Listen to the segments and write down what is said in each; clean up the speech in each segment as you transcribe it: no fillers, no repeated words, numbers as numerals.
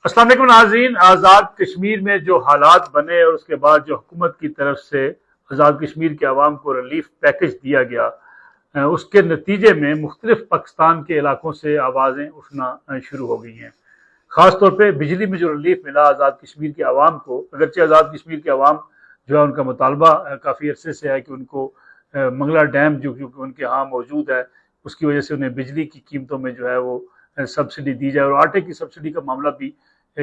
السلام علیکم ناظرین، آزاد کشمیر میں جو حالات بنے اور اس کے بعد جو حکومت کی طرف سے آزاد کشمیر کے عوام کو ریلیف پیکج دیا گیا، اس کے نتیجے میں مختلف پاکستان کے علاقوں سے آوازیں اٹھنا شروع ہو گئی ہیں۔ خاص طور پہ بجلی میں جو ریلیف ملا آزاد کشمیر کے عوام کو، اگرچہ آزاد کشمیر کے عوام جو ہے ان کا مطالبہ کافی عرصے سے ہے کہ ان کو منگلا ڈیم جو کیونکہ ان کے ہاں موجود ہے، اس کی وجہ سے انہیں بجلی کی قیمتوں میں جو ہے وہ سبسڈی دی جائے، اور آٹے کی سبسڈی کا معاملہ بھی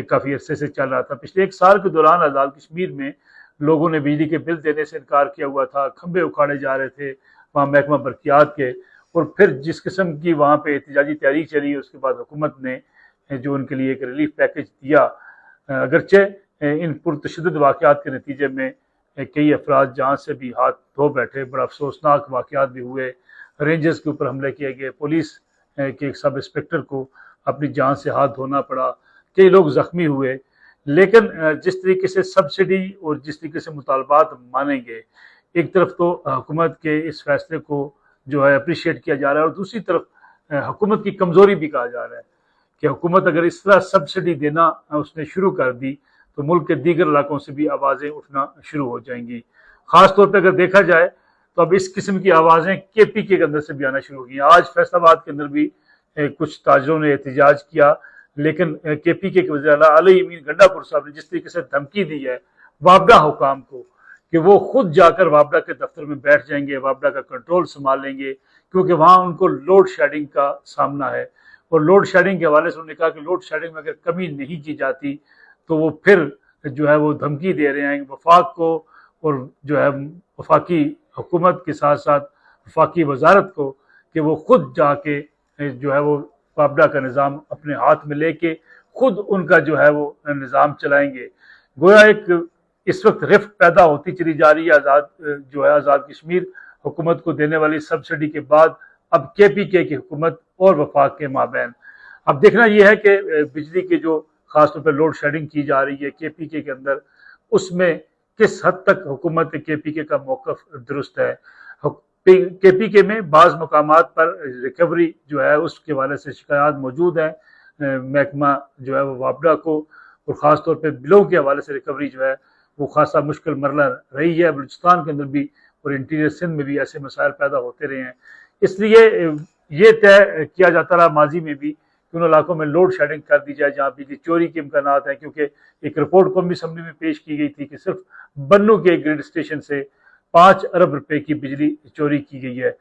کافی عرصے سے چل رہا تھا۔ پچھلے ایک سال کے دوران آزاد کشمیر میں لوگوں نے بجلی کے بل دینے سے انکار کیا ہوا تھا، کھمبے اکھاڑے جا رہے تھے وہاں محکمہ برقیات کے، اور پھر جس قسم کی وہاں پہ احتجاجی تحریک چلی اس کے بعد حکومت نے جو ان کے لیے ایک ریلیف پیکج دیا، اگرچہ ان پرتشدد واقعات کے نتیجے میں کئی افراد جہاں سے بھی ہاتھ دھو بیٹھے، بڑا افسوسناک واقعات بھی ہوئے، رینجرز کے اوپر حملے کیے گئے، پولیس کے ایک سب انسپکٹر کو اپنی جان سے ہاتھ دھونا پڑا، کئی لوگ زخمی ہوئے، لیکن جس طریقے سے سبسڈی اور جس طریقے سے مطالبات مانیں گے، ایک طرف تو حکومت کے اس فیصلے کو جو ہے اپریشیٹ کیا جا رہا ہے، اور دوسری طرف حکومت کی کمزوری بھی کہا جا رہا ہے کہ حکومت اگر اس طرح سبسڈی دینا اس نے شروع کر دی تو ملک کے دیگر علاقوں سے بھی آوازیں اٹھنا شروع ہو جائیں گی۔ خاص طور پہ اگر دیکھا جائے تو اب اس قسم کی آوازیں کے پی کے اندر سے بھی آنا شروع ہو گئی ہیں۔ آج فیصل آباد کے اندر بھی کچھ تاجروں نے احتجاج کیا، لیکن کے پی کے وزیر اعلیٰ علی امین گنڈا پور صاحب نے جس طریقے سے دھمکی دی ہے وابڈا حکام کو کہ وہ خود جا کر وابڈا کے دفتر میں بیٹھ جائیں گے، وابڈا کا کنٹرول سنبھال لیں گے، کیونکہ وہاں ان کو لوڈ شیڈنگ کا سامنا ہے، اور لوڈ شیڈنگ کے حوالے سے انہوں نے کہا کہ لوڈ شیڈنگ میں اگر کمی نہیں کی جاتی تو وہ پھر جو ہے وہ دھمکی دے رہے ہیں وفاق کو، اور جو ہے وفاقی حکومت کے ساتھ ساتھ وفاقی وزارت کو کہ وہ خود جا کے جو ہے وہ وابڈا کا نظام اپنے ہاتھ میں لے کے خود ان کا جو ہے وہ نظام چلائیں گے۔ گویا ایک اس وقت رفت پیدا ہوتی چلی جا رہی ہے آزاد کشمیر حکومت کو دینے والی سبسڈی کے بعد اب کے پی کے کی حکومت اور وفاق کے مابین۔ اب دیکھنا یہ ہے کہ بجلی کے جو خاص طور پہ لوڈ شیڈنگ کی جا رہی ہے کے پی کے اندر، اس میں کس حد تک حکومت کے پی کے کا موقف درست ہے۔ کے پی کے میں بعض مقامات پر ریکوری جو ہے اس کے حوالے سے شکایات موجود ہیں، محکمہ جو ہے وہ وابڈا کو، اور خاص طور پہ بلوں کے حوالے سے ریکوری جو ہے وہ خاصا مشکل مرحلہ رہی ہے۔ بلوچستان کے اندر بھی اور انٹیریئر سندھ میں بھی ایسے مسائل پیدا ہوتے رہے ہیں، اس لیے یہ طے کیا جاتا رہا ماضی میں بھی کہ ان علاقوں میں لوڈ شیڈنگ کر دی جائے جہاں بجلی چوری کے امکانات ہیں، کیونکہ ایک رپورٹ قومی اسمبلی میں پیش کی گئی تھی کہ صرف بنو کے گریڈ اسٹیشن سے 5 ارب روپے کی بجلی چوری کی گئی ہے۔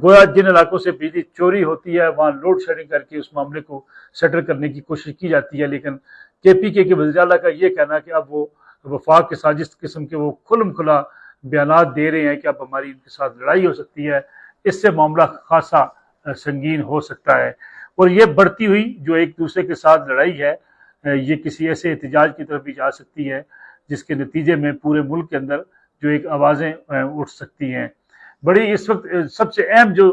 گویا جن علاقوں سے بجلی چوری ہوتی ہے وہاں لوڈ شیڈنگ کر کے اس معاملے کو سیٹل کرنے کی کوشش کی جاتی ہے، لیکن کے پی کے وزیر اعلیٰ کا یہ کہنا کہ اب وہ وفاق کے ساتھ جس قسم کے وہ کھلم کھلا بیانات دے رہے ہیں کہ اب ہماری ان کے ساتھ لڑائی ہو سکتی ہے، اس سے معاملہ خاصا سنگین ہو سکتا ہے، اور یہ بڑھتی ہوئی جو ایک دوسرے کے ساتھ لڑائی ہے یہ کسی ایسے احتجاج کی طرف بھی جا سکتی ہے جس کے نتیجے میں پورے ملک کے اندر جو ایک آوازیں اٹھ سکتی ہیں۔ بڑی اس وقت سب سے اہم جو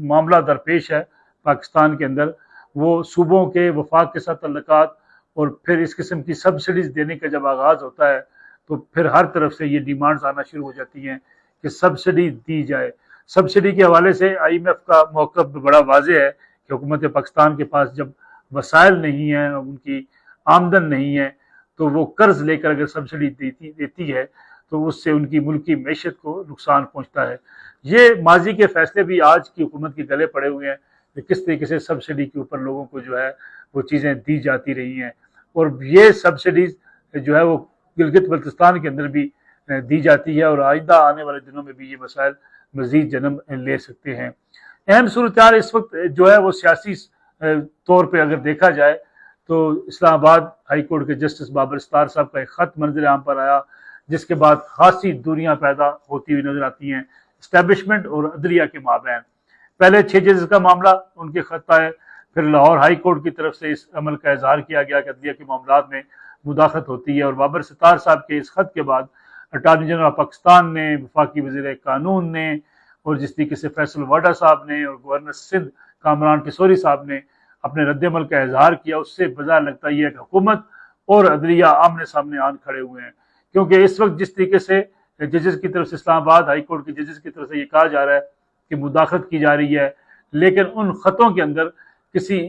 معاملہ درپیش ہے پاکستان کے اندر وہ صوبوں کے وفاق کے ساتھ تعلقات، اور پھر اس قسم کی سبسڈیز دینے کا جب آغاز ہوتا ہے تو پھر ہر طرف سے یہ ڈیمانڈز آنا شروع ہو جاتی ہیں کہ سبسڈی دی جائے۔ سبسڈی کے حوالے سے آئی ایم ایف کا موقف بڑا واضح ہے کہ حکومت پاکستان کے پاس جب وسائل نہیں ہیں، ان کی آمدن نہیں ہے، تو وہ قرض لے کر اگر سبسڈی دیتی ہے تو اس سے ان کی ملکی معیشت کو نقصان پہنچتا ہے۔ یہ ماضی کے فیصلے بھی آج کی حکومت کے گلے پڑے ہوئے ہیں کہ کس طریقے سے سبسڈی کے اوپر لوگوں کو جو ہے وہ چیزیں دی جاتی رہی ہیں، اور یہ سبسڈیز جو ہے وہ گلگت بلتستان کے اندر بھی دی جاتی ہے، اور آئندہ آنے والے دنوں میں بھی یہ مسائل مزید جنم لے سکتے ہیں۔ اہم صورتحال اس وقت جو ہے وہ سیاسی طور پہ اگر دیکھا جائے تو اسلام آباد ہائی کورٹ کے جسٹس بابر ستار صاحب کا ایک خط منظر عام پر آیا، جس کے بعد خاصی دوریاں پیدا ہوتی ہوئی نظر آتی ہیں اسٹیبلشمنٹ اور عدلیہ کے مابین۔ پہلے 6 ججز کا معاملہ ان کے خط آئے، پھر لاہور ہائی کورٹ کی طرف سے اس عمل کا اظہار کیا گیا کہ عدلیہ کے معاملات میں مداخلت ہوتی ہے، اور بابر ستار صاحب کے اس خط کے بعد اٹارنی جنرل آف پاکستان نے، وفاقی وزیر قانون نے، اور جس طریقے سے فیصل واڈا صاحب نے اور گورنر سندھ کامران ٹیسوری صاحب نے اپنے رد عمل کا اظہار کیا، اس سے بظاہر لگتا یہ ہے کہ حکومت اور عدلیہ آمنے سامنے آن کھڑے ہوئے ہیں، کیونکہ اس وقت جس طریقے سے ججز کی طرف سے اسلام آباد ہائی کورٹ کے ججز کی طرف سے یہ کہا جا رہا ہے کہ مداخلت کی جا رہی ہے، لیکن ان خطوں کے اندر کسی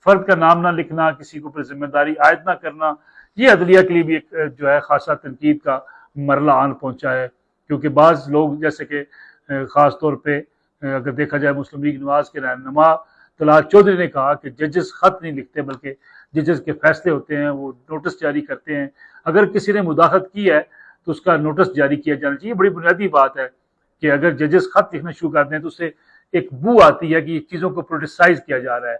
فرد کا نام نہ لکھنا، کسی کو پر ذمہ داری عائد نہ کرنا، یہ عدلیہ کے لیے بھی ایک جو ہے خاصا تنقید کا مرحلہ آن پہنچا ہے، کیونکہ بعض لوگ جیسے کہ خاص طور پہ اگر دیکھا جائے مسلم لیگ نواز کے رہنما طلال چودھری نے کہا کہ ججز خط نہیں لکھتے بلکہ ججز کے فیصلے ہوتے ہیں، وہ نوٹس جاری کرتے ہیں، اگر کسی نے مداخلت کی ہے تو اس کا نوٹس جاری کیا جانا چاہیے۔ بڑی بنیادی بات ہے کہ اگر ججز خط لکھنا شروع کر دیں تو اس سے ایک بو آتی ہے کہ یہ چیزوں کو پروٹیسائز کیا جا رہا ہے،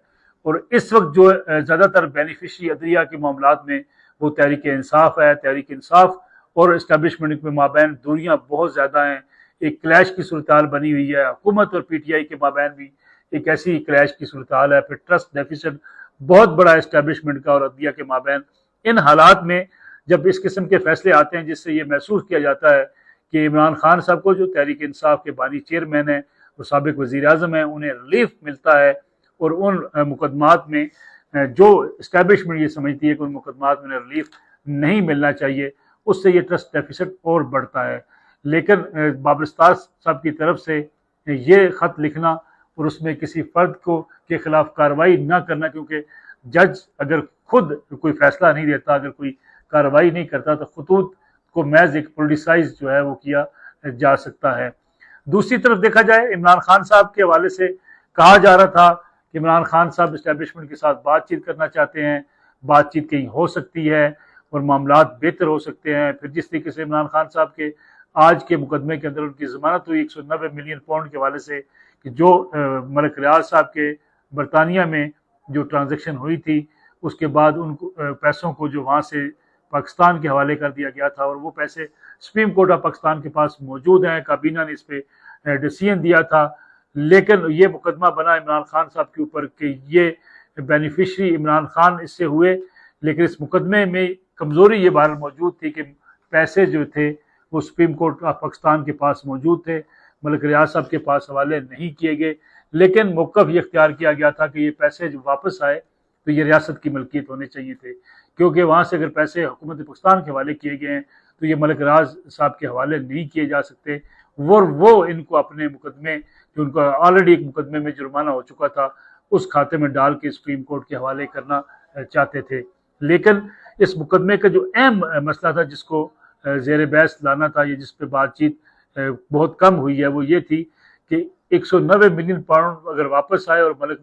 اور اس وقت جو زیادہ تر بینیفیشری عدلیہ کے معاملات میں وہ تحریک انصاف ہے۔ تحریک انصاف اور اسٹیبلشمنٹ کے مابین دوریاں بہت زیادہ ہیں، ایک کلیش کی صورتحال بنی ہوئی ہے، حکومت اور پی ٹی آئی کے مابین بھی ایک ایسی کلیش کی صورتحال ہے، پھر ٹرسٹ ڈیفیسٹ بہت بڑا اسٹیبلشمنٹ کا اور عدلیہ کے مابین۔ ان حالات میں جب اس قسم کے فیصلے آتے ہیں جس سے یہ محسوس کیا جاتا ہے کہ عمران خان صاحب کو جو تحریک انصاف کے بانی چیئرمین ہیں اور سابق وزیر اعظم ہیں انہیں ریلیف ملتا ہے، اور ان مقدمات میں جو اسٹیبلشمنٹ یہ سمجھتی ہے کہ ان مقدمات میں ریلیف نہیں ملنا چاہیے، اس سے یہ ٹرسٹ ڈیفیسٹ اور بڑھتا ہے۔ لیکن بابر اسطار صاحب کی طرف سے یہ خط لکھنا اور اس میں کسی فرد کو کے خلاف کارروائی نہ کرنا، کیونکہ جج اگر خود کوئی فیصلہ نہیں دیتا، اگر کوئی کارروائی نہیں کرتا تو خطوط کو محض ایک پولیٹیسائز جو ہے وہ کیا جا سکتا ہے۔ دوسری طرف دیکھا جائے عمران خان صاحب کے حوالے سے کہا جا رہا تھا کہ عمران خان صاحب اسٹیبلشمنٹ کے ساتھ بات چیت کرنا چاہتے ہیں، بات چیت کہیں ہو سکتی ہے اور معاملات بہتر ہو سکتے ہیں۔ پھر جس طریقے سے عمران خان صاحب کے آج کے مقدمے کے اندر ان کی ضمانت ہوئی 190 ملین پاؤنڈ کے حوالے سے، کہ جو ملک ریاض صاحب کے برطانیہ میں جو ٹرانزیکشن ہوئی تھی اس کے بعد ان کو پیسوں کو جو وہاں سے پاکستان کے حوالے کر دیا گیا تھا، اور وہ پیسے سپریم کورٹ آف پاکستان کے پاس موجود ہیں، کابینہ نے اس پہ ڈیسیژن دیا تھا، لیکن یہ مقدمہ بنا عمران خان صاحب کے اوپر کہ یہ بینیفیشری عمران خان اس سے ہوئے، لیکن اس مقدمے میں کمزوری یہ بہرحال موجود تھی کہ پیسے جو تھے وہ سپریم کورٹ آف پاکستان کے پاس موجود تھے، ملک ریاض صاحب کے پاس حوالے نہیں کیے گئے، لیکن موقف یہ اختیار کیا گیا تھا کہ یہ پیسے جو واپس آئے تو یہ ریاست کی ملکیت ہونے چاہیے تھے، کیونکہ وہاں سے اگر پیسے حکومت پاکستان کے حوالے کیے گئے ہیں تو یہ ملک ریاض صاحب کے حوالے نہیں کیے جا سکتے، وہ ان کو اپنے مقدمے جو ان کا آلریڈی ایک مقدمے میں جرمانہ ہو چکا تھا اس کھاتے میں ڈال کے سپریم کورٹ کے حوالے کرنا چاہتے تھے۔ لیکن اس مقدمے کا جو اہم مسئلہ تھا جس کو زیر بحث لانا تھا، یہ جس پہ بات چیت بہت کم ہوئی ہے، وہ یہ تھی کہ 190 ملین پاؤنڈ اگر واپس آئے اور ملک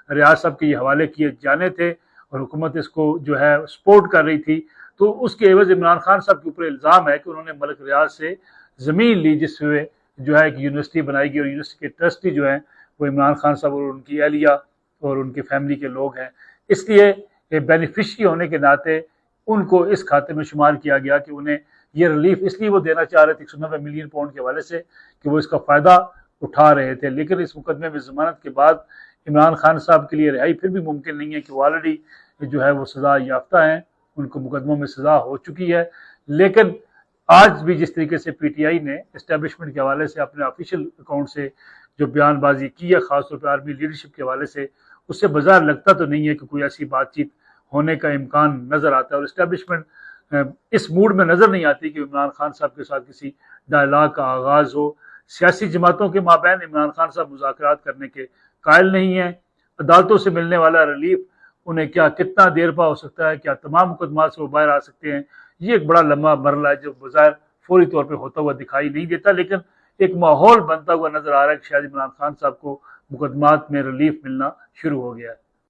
ریاض صاحب کے یہ حوالے کیے جانے تھے اور حکومت اس کو جو ہے سپورٹ کر رہی تھی، تو اس کے عوض عمران خان صاحب کے اوپر الزام ہے کہ انہوں نے ملک ریاض سے زمین لی جس پہ جو ہے ایک یونیورسٹی بنائی گئی، اور یونیورسٹی کے ٹرسٹی جو ہیں وہ عمران خان صاحب اور ان کی اہلیہ اور ان کی فیملی کے لوگ ہیں، اس لیے بینیفیشری ہونے کے ناطے ان کو اس کھاتے میں شمار کیا گیا کہ انہیں یہ ریلیف اس لیے وہ دینا چاہ رہے تھے 190 ملین پاؤنڈ کے حوالے سے کہ وہ اس کا فائدہ اٹھا رہے تھے، لیکن اس مقدمے میں ضمانت کے بعد عمران خان صاحب کے لیے رہائی پھر بھی ممکن نہیں ہے کہ وہ آلریڈی جو ہے وہ سزا یافتہ ہیں، ان کو مقدموں میں سزا ہو چکی ہے۔ لیکن آج بھی جس طریقے سے پی ٹی آئی نے اسٹیبلشمنٹ کے حوالے سے اپنے آفیشیل اکاؤنٹ سے جو بیان بازی کی ہے، خاص طور پہ آرمی لیڈرشپ کے حوالے سے، اس سے بظاہر لگتا تو نہیں ہے کہ کوئی ایسی بات چیت ہونے کا امکان نظر آتا ہے، اور اسٹیبلشمنٹ اس موڈ میں نظر نہیں آتی کہ عمران خان صاحب کے ساتھ کسی ڈائلاگ کا آغاز ہو۔ سیاسی جماعتوں کے مابین عمران خان صاحب مذاکرات کرنے کے قائل نہیں ہیں، عدالتوں سے ملنے والا ریلیف انہیں کیا کتنا دیر پا ہو سکتا ہے، کیا تمام مقدمات سے وہ باہر آ سکتے ہیں، یہ ایک بڑا لمبا مرحلہ ہے جو بظاہر فوری طور پہ ہوتا ہوا دکھائی نہیں دیتا، لیکن ایک ماحول بنتا ہوا نظر آ رہا ہے کہ شاید عمران خان صاحب کو مقدمات میں ریلیف ملنا شروع ہو گیا ہے۔